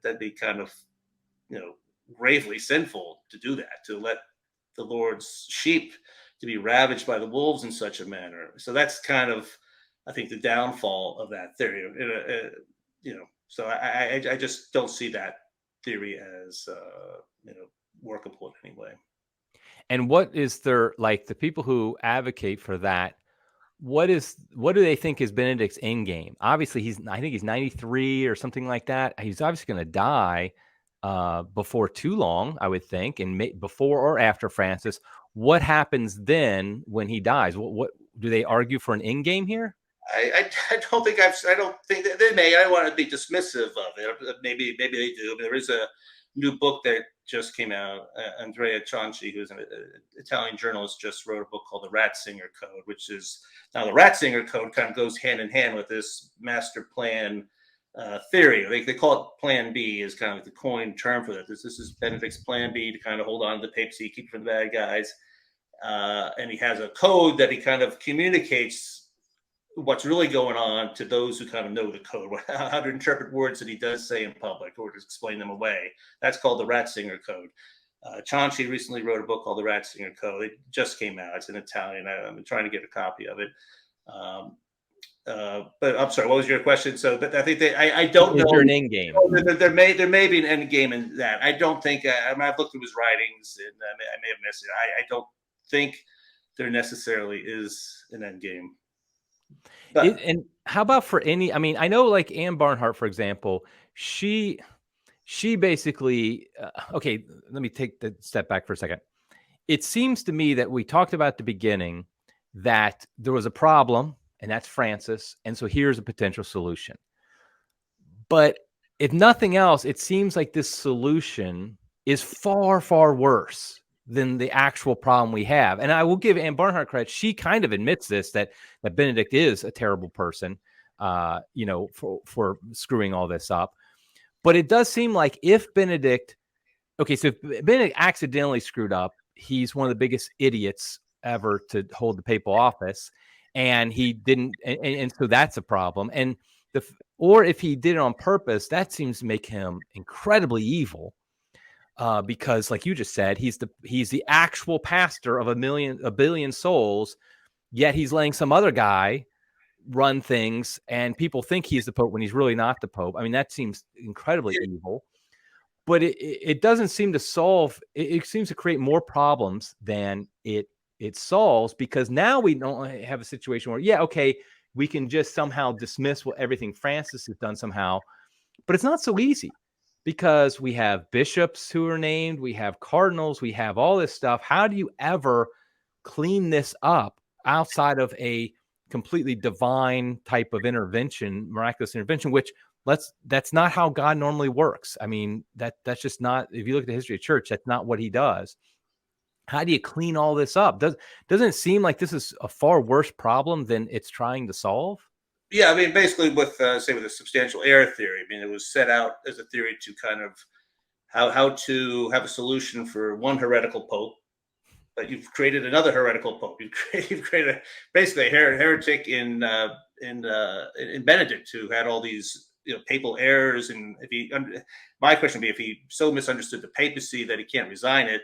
That'd be kind of, gravely sinful to do that, to let the Lord's sheep to be ravaged by the wolves in such a manner. So that's kind of, I think, the downfall of that theory. So I just don't see that theory as workable in any way. And what is their, like, the people who advocate for that? What do they think is Benedict's endgame? Obviously, I think he's 93 or something like that. He's obviously going to die before too long, I would think, and before or after Francis. What happens then when he dies? What do they argue for an endgame here? I don't think I don't think that they may. I don't want to be dismissive of it. Maybe they do. There is a new book that just came out. Andrea Cianci, who's an Italian journalist, just wrote a book called The Ratzinger Code, which is now the Ratzinger Code kind of goes hand in hand with this master plan theory. They call it Plan B, is kind of like the coined term for that. This is Benedict's Plan B to kind of hold on to the papacy, keep from the bad guys. And he has a code that he kind of communicates what's really going on to those who kind of know the code, how to interpret words that he does say in public or to explain them away. That's called the Ratzinger Code. Cianci recently wrote a book called The Ratzinger Code. It just came out. It's in Italian. I'm trying to get a copy of it. But I'm sorry, what was your question? So, but I think I don't know. Is there an end game? There may be an end game in that. I don't think. I've looked through his writings, and I may have missed it. I don't think there necessarily is an end game. And how about for any? I mean, I know, like Anne Barnhart, for example, she basically. Okay, let me take the step back for a second. It seems to me that we talked about at the beginning that there was a problem, and that's Francis, and so here's a potential solution. But if nothing else, it seems like this solution is far, far worse than the actual problem we have. And I will give Anne Barnhart credit. She kind of admits this, that Benedict is a terrible person, for screwing all this up. But it does seem like if Benedict, so if Benedict accidentally screwed up, he's one of the biggest idiots ever to hold the papal office. And he didn't. And so that's a problem. And or if he did it on purpose, that seems to make him incredibly evil. Because, like you just said, he's the actual pastor of a billion souls, yet he's letting some other guy run things, and people think he's the Pope when he's really not the Pope. I mean, that seems incredibly evil. But it doesn't seem to solve. It seems to create more problems than it solves, because now we don't have a situation where we can just somehow dismiss everything Francis has done somehow, but it's not so easy. Because we have bishops who are named, we have cardinals, we have all this stuff. How do you ever clean this up outside of a completely divine type of intervention, miraculous intervention, which that's not how God normally works. I mean, that's just not, if you look at the history of church, that's not what he does. How do you clean all this up? Doesn't it seem like this is a far worse problem than it's trying to solve? Yeah, I mean, basically with the substantial error theory, I mean, it was set out as a theory to kind of how to have a solution for one heretical pope, but you've created another heretical pope. You've created basically a heretic in Benedict, who had all these papal errors. And my question would be, if he so misunderstood the papacy that he can't resign it,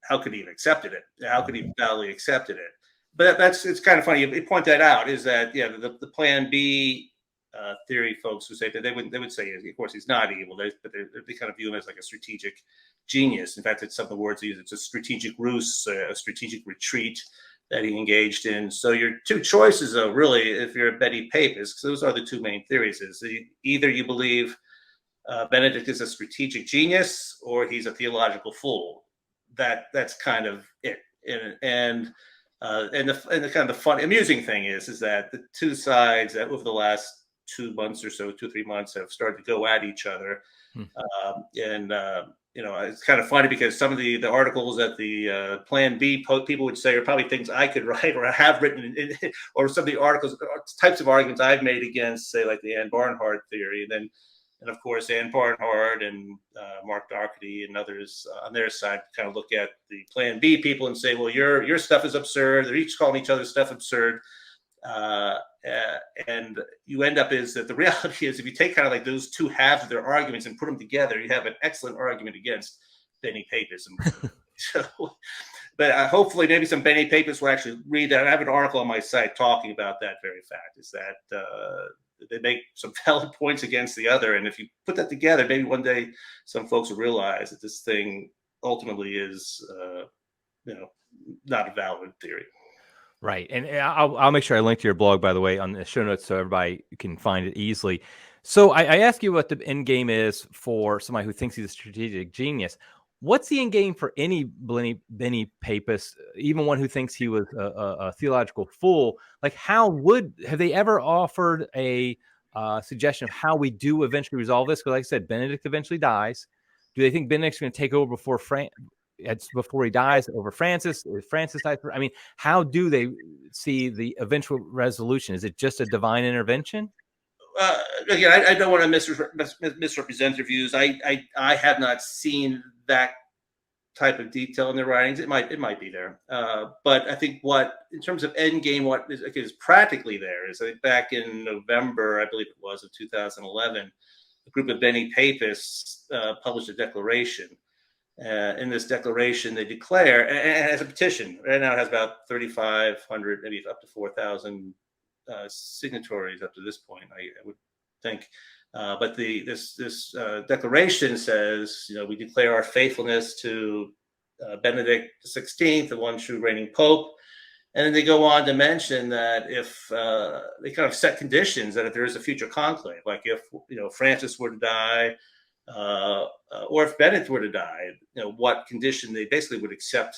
how could he have accepted it? How could he validly accepted it? But it's kind of funny. You point that out, is that the Plan B theory folks who say that they would say, of course, he's not evil, but they kind of view him as like a strategic genius. In fact, it's some of the words he uses. It's a strategic ruse, a strategic retreat that he engaged in. So your two choices, though, really, if you're a Betty Papist, those are the two main theories: is either you believe Benedict is a strategic genius, or he's a theological fool. That's kind of it. And the kind of the fun, amusing thing is that the two sides that over the last 2 months or so, 2-3 months, have started to go at each other. It's kind of funny because some of the articles that the Plan B people would say are probably things I could write or I have written, or some of the articles, types of arguments I've made against, say, like the Anne Barnhart theory. And of course, Anne Barnhart and Mark Doherty and others on their side kind of look at the Plan B people and say, well, your stuff is absurd. They're each calling each other's stuff absurd. And you end up is that the reality is, if you take kind of like those two halves of their arguments and put them together, you have an excellent argument against Benny Papism. but hopefully maybe some Benny Papists will actually read that. I have an article on my site talking about that very fact, is that they make some valid points against the other. And if you put that together, maybe one day some folks will realize that this thing ultimately is, not a valid theory. Right. And I'll make sure I link to your blog, by the way, on the show notes so everybody can find it easily. So I ask you what the end game is for somebody who thinks he's a strategic genius. What's the end game for any Benny Papist, even one who thinks he was a theological fool? Like, have they ever offered a suggestion of how we do eventually resolve this? Because, like I said, Benedict eventually dies. Do they think Benedict's going to take over before he dies over Francis? If Francis dies, I mean, how do they see the eventual resolution? Is it just a divine intervention? Again, I don't want to misrepresent their views. I have not seen that type of detail in their writings. It might be there, but I think in terms of endgame, what is practically there is, I think back in November, I believe it was, of 2011, a group of Benny Papists published a declaration. In this declaration, they declare, and as a petition, right now it has about 3,500, maybe up to 4,000 signatories up to this point, I would think. But this declaration says, we declare our faithfulness to Benedict XVI, the one true reigning pope. And then they go on to mention that if they kind of set conditions, that if there is a future conclave, like if Francis were to die, or if Benedict were to die, what condition they basically would accept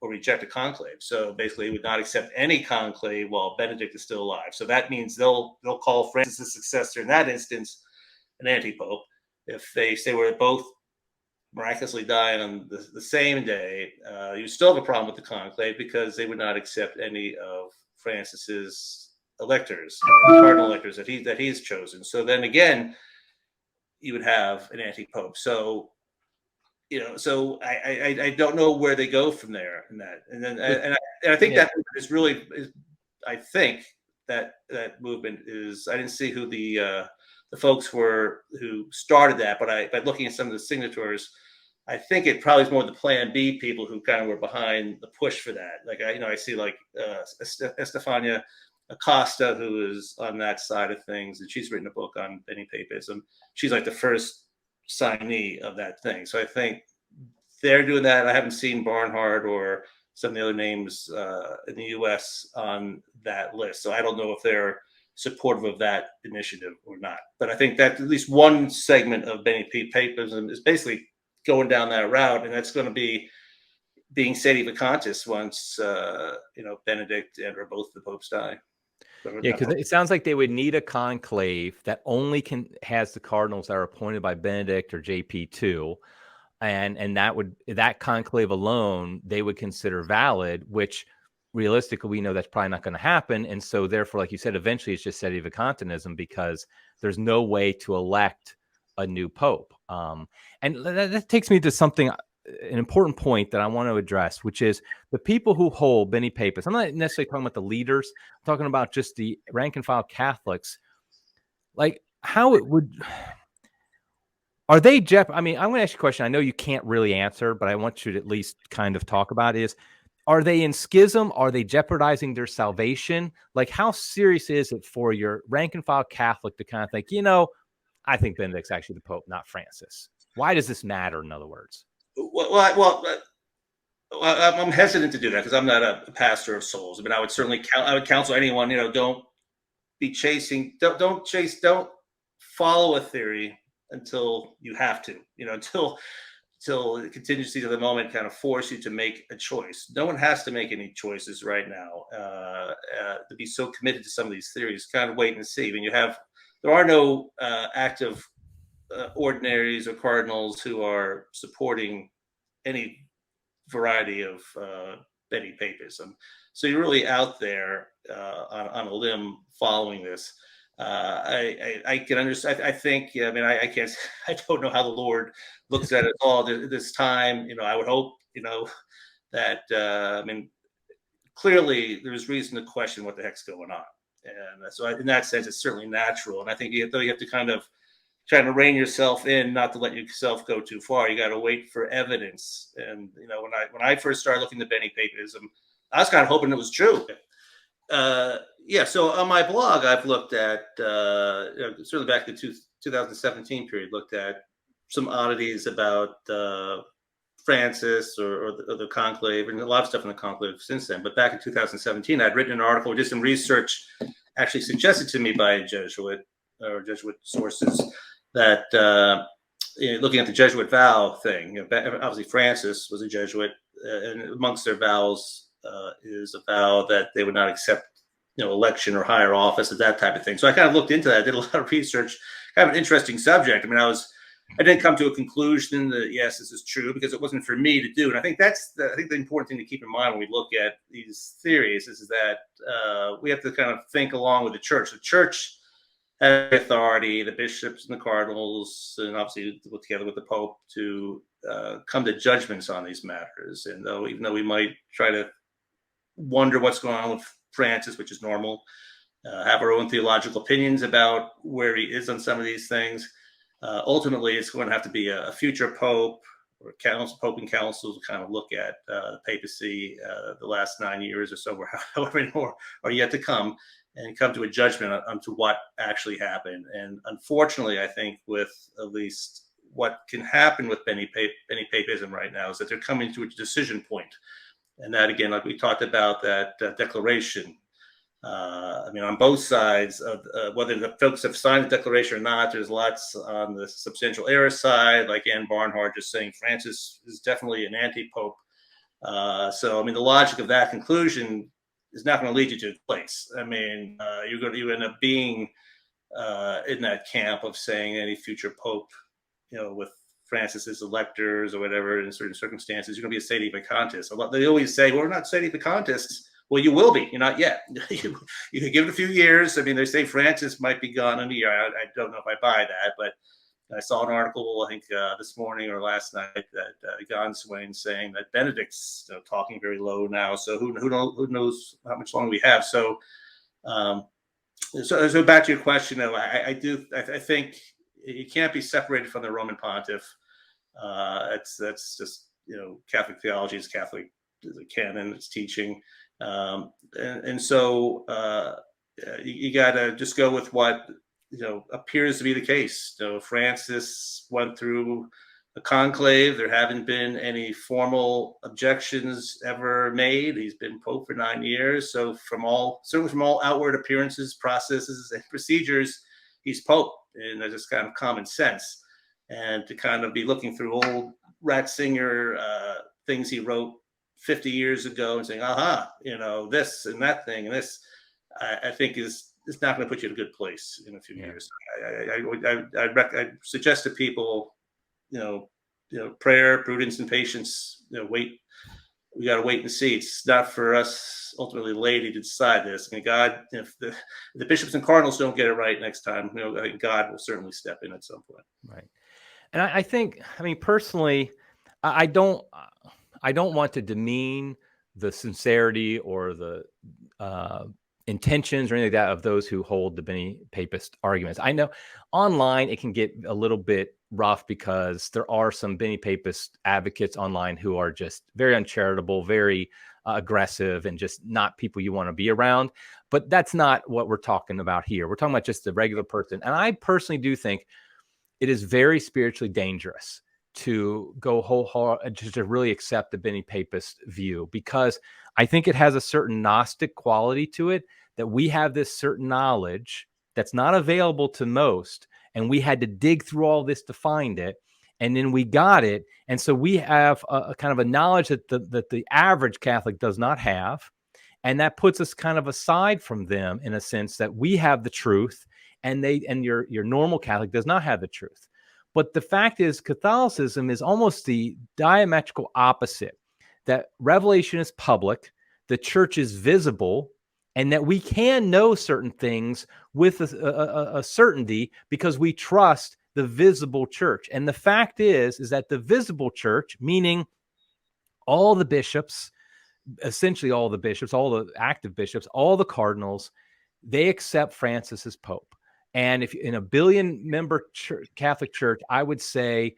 or reject a conclave. So basically, would not accept any conclave while Benedict is still alive. So that means they'll call Francis' successor in that instance an anti-pope. If they were to both miraculously die on the same day, you still have a problem with the conclave, because they would not accept any of Francis's electors, cardinal electors that he's chosen. So then again, you would have an anti-pope. So so I don't know where they go from there in that. And then and I think that is really, I think that movement is, I didn't see who the folks were who started that, but by looking at some of the signatories, I think it probably is more the Plan B people who kind of were behind the push for that. Like I see like Estefania Acosta, who is on that side of things, and she's written a book on Benny Papism. She's like the first signee of that thing. So I think they're doing that. I haven't seen Barnhart or some of the other names in the U.S. on that list. So I don't know if they're supportive of that initiative or not. But I think that at least one segment of Benny Papism is basically going down that route, and that's going to be being sedi vacantis once Benedict and or both the popes die. Yeah, because it sounds like they would need a conclave that only has the cardinals that are appointed by Benedict or JP2, and that conclave alone they would consider valid, which realistically we know that's probably not going to happen. And so therefore, like you said, eventually it's just sedi vacantism, because there's no way to elect a new pope. And that takes me to something, an important point that I want to address, which is the people who hold Benny Papists. I'm not necessarily talking about the leaders. I'm talking about just the rank and file Catholics. Like, how it would, are they I mean, I'm going to ask you a question I know you can't really answer, but I want you to at least kind of talk about is, are they in schism? Are they jeopardizing their salvation? Like, how serious is it for your rank and file Catholic to kind of think, I think Benedict's actually the Pope, not Francis. Why does this matter, in other words? Well, I'm hesitant to do that because I'm not a pastor of souls. I mean, I would counsel anyone, don't be chasing, don't follow a theory until you have to, until the contingencies of the moment kind of force you to make a choice. No one has to make any choices right now. To be so committed to some of these theories, kind of wait and see. I mean, there are no active ordinaries or cardinals who are supporting any variety of Benny Papism. So you're really out there on a limb following this. I can understand. I think. I mean, I can't. I don't know how the Lord looks at it all this time. I would hope. That. I mean, clearly there's reason to question what the heck's going on, and so in that sense, it's certainly natural. And I think you have to kind of trying to rein yourself in, not to let yourself go too far. You got to wait for evidence. And when I first started looking at Benny Papism, I was kind of hoping it was true. Yeah. So on my blog, I've looked at certainly back to the 2017 period, looked at some oddities about Francis or the conclave, and a lot of stuff in the conclave since then. But back in 2017, I'd written an article, did some research, actually suggested to me by a Jesuit or Jesuit sources, that looking at the Jesuit vow thing, obviously Francis was a Jesuit, and amongst their vows is a vow that they would not accept, election or higher office, and that type of thing. So I kind of looked into that, did a lot of research, kind of an interesting subject. I mean, I didn't come to a conclusion that yes, this is true, because it wasn't for me to do. And I think the important thing to keep in mind when we look at these theories is that we have to kind of think along with the church. The church has authority, the bishops and the cardinals, and obviously together with the Pope, to come to judgments on these matters. And even though we might try to wonder what's going on with Francis, which is normal, have our own theological opinions about where he is on some of these things, ultimately it's going to have to be a future Pope or Pope and councils to kind of look at the papacy, the last 9 years or so, or however many more are yet to come, and come to a judgment onto what actually happened. And unfortunately, I think with at least what can happen with Benny Papism right now is that they're coming to a decision point. And that, again, like we talked about, that declaration, I mean, on both sides of whether the folks have signed the declaration or not, there's lots on the substantial error side, like Anne Barnhart just saying Francis is definitely an anti-pope. So, I mean, the logic of that conclusion is not going to lead you to a place. I mean, you end up being in that camp of saying any future pope, with Francis's electors or whatever, in certain circumstances, you're going to be a sede vacantis. They always say, well, we're not sede vacantists. Well, you will be. You're not yet. You can give it a few years. I mean, they say Francis might be gone in a year. I don't know if I buy that, but I saw an article, I think this morning or last night, that Gonswain saying that Benedicts talking very low now. So who knows how much longer we have. So so back to your question, though, I think you can't be separated from the Roman Pontiff. That's just Catholic theology is Catholic, the canon, it's teaching. And so you got to just go with what appears to be the case. Francis went through a conclave. There haven't been any formal objections ever made. He's been Pope for 9 years. So certainly from all outward appearances, processes, and procedures, he's Pope. And that's just kind of common sense. And to kind of be looking through old Ratzinger things he wrote 50 years ago and saying, this and that thing and this, I think is not going to put you in a good place in a few years. I suggest to people, prayer, prudence, and patience. Wait. We got to wait and see. It's not for us, ultimately, laity, to decide this. I mean, God, if the bishops and cardinals don't get it right next time, I think God will certainly step in at some point. Right. And I think, personally, I don't want to demean the sincerity or the intentions or anything like that of those who hold the Benny Papist arguments. I know online it can get a little bit rough because there are some Benny Papist advocates online who are just very uncharitable, very aggressive, and just not people you want to be around. But that's not what we're talking about here. We're talking about just the regular person. And I personally do think it is very spiritually dangerous to go wholehearted, to really accept the Benny Papist view, because I think it has a certain Gnostic quality to it, that we have this certain knowledge that's not available to most, and we had to dig through all this to find it, and then we got it. And so we have a kind of a knowledge that the average Catholic does not have, and that puts us kind of aside from them in a sense that we have the truth, and your normal Catholic does not have the truth. But the fact is, Catholicism is almost the diametrical opposite, that revelation is public, the church is visible, and that we can know certain things with a certainty because we trust the visible church. And the fact is that the visible church, meaning all the bishops, essentially all the bishops, all the active bishops, all the cardinals, they accept Francis as Pope. And if in a billion-member Catholic Church, I would say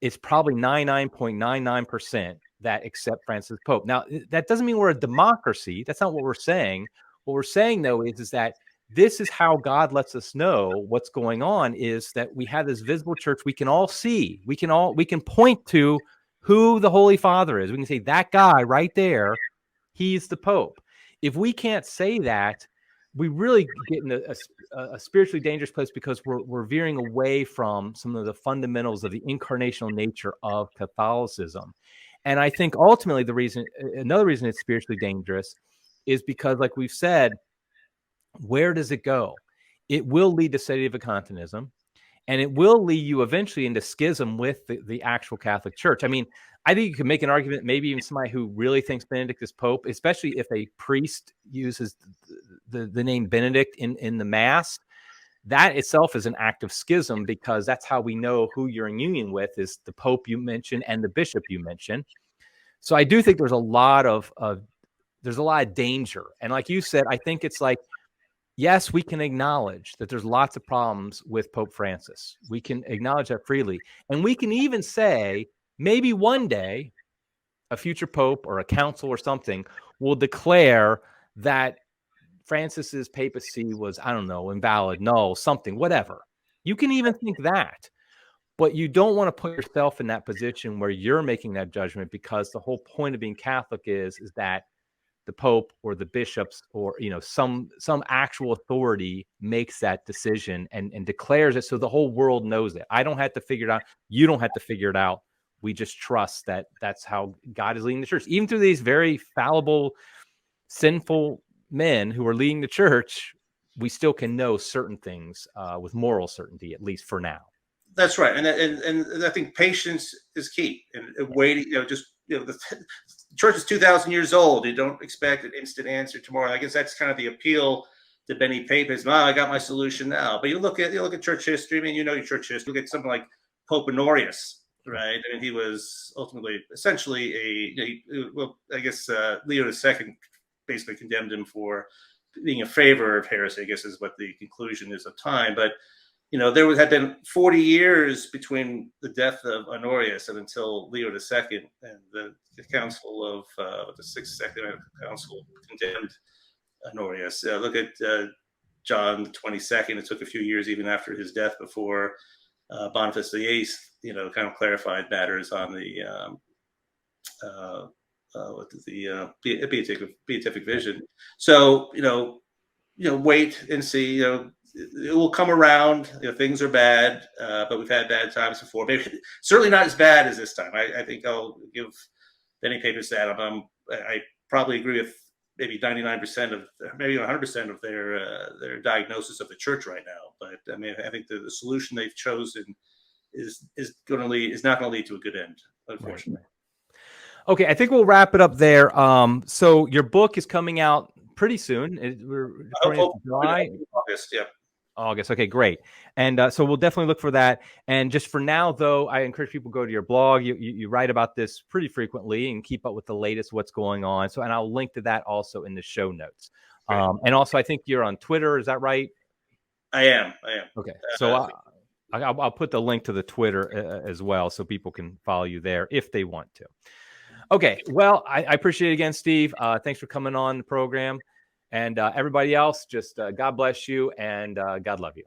it's probably 99.99% that accept Francis as Pope. Now, that doesn't mean we're a democracy. That's not what we're saying. What we're saying, though, is that this is how God lets us know what's going on, is that we have this visible church we can all see. We can point to who the Holy Father is. We can say, that guy right there, he's the Pope. If we can't say that, we really get in a spiritually dangerous place, because we're veering away from some of the fundamentals of the incarnational nature of Catholicism. And I think ultimately another reason it's spiritually dangerous is because, like we've said, where does it go? It will lead to sedative incontinentism, and it will lead you eventually into schism with the actual Catholic Church. I mean, I think you can make an argument, maybe even somebody who really thinks Benedict is Pope, especially if a priest uses the name Benedict in the Mass, that itself is an act of schism, because that's how we know who you're in union with, is the Pope you mentioned and the bishop you mentioned. So I do think there's a lot of danger. And like you said, I think it's like, yes, we can acknowledge that there's lots of problems with Pope Francis. We can acknowledge that freely. And we can even say, maybe one day a future pope or a council or something will declare that Francis's papacy was, I don't know, invalid, null, something, whatever. You can even think that. But you don't want to put yourself in that position where you're making that judgment, because the whole point of being Catholic is that the Pope or the bishops or some actual authority makes that decision and declares it, so the whole world knows it. I don't have to figure it out. You don't have to figure it out. We just trust that that's how God is leading the church, even through these very fallible, sinful men who are leading the church. We still can know certain things with moral certainty, at least for now. That's right, and I think patience is key, and waiting. The church is 2,000 years old. You don't expect an instant answer tomorrow. I guess that's kind of the appeal to many papists. I got my solution now. But you look at church history. I mean, your church history. Look at something like Pope Honorius, right? I mean, he was ultimately, essentially, I guess Leo II basically condemned him for being a favor of heresy, I guess is what the conclusion is of time. But there had been 40 years between the death of Honorius and until Leo II, and the Council of the Sixth Ecumenical Council condemned Honorius. Look at John the 22nd. It took a few years even after his death before Boniface VIII, kind of clarified matters on the beatific vision. So wait and see. It will come around. Things are bad, but we've had bad times before. Maybe certainly not as bad as this time. I think I'll give many papers that. I probably agree with maybe 99% of, maybe 100% of their diagnosis of the church right now. But I mean, I think the solution they've chosen is not going to lead to a good end, unfortunately. Right. Okay, I think we'll wrap it up there. So your book is coming out pretty soon. We're July, August, yeah. August. Okay, great. And so we'll definitely look for that. And just for now, though, I encourage people to go to your blog. You write about this pretty frequently and keep up with the latest what's going on. So, and I'll link to that also in the show notes. And also, I think you're on Twitter. Is that right? I am. Okay. So I'll put the link to the Twitter as well, so people can follow you there if they want to. Okay. Well, I appreciate it again, Steve. Thanks for coming on the program. And everybody else, just God bless you and God love you.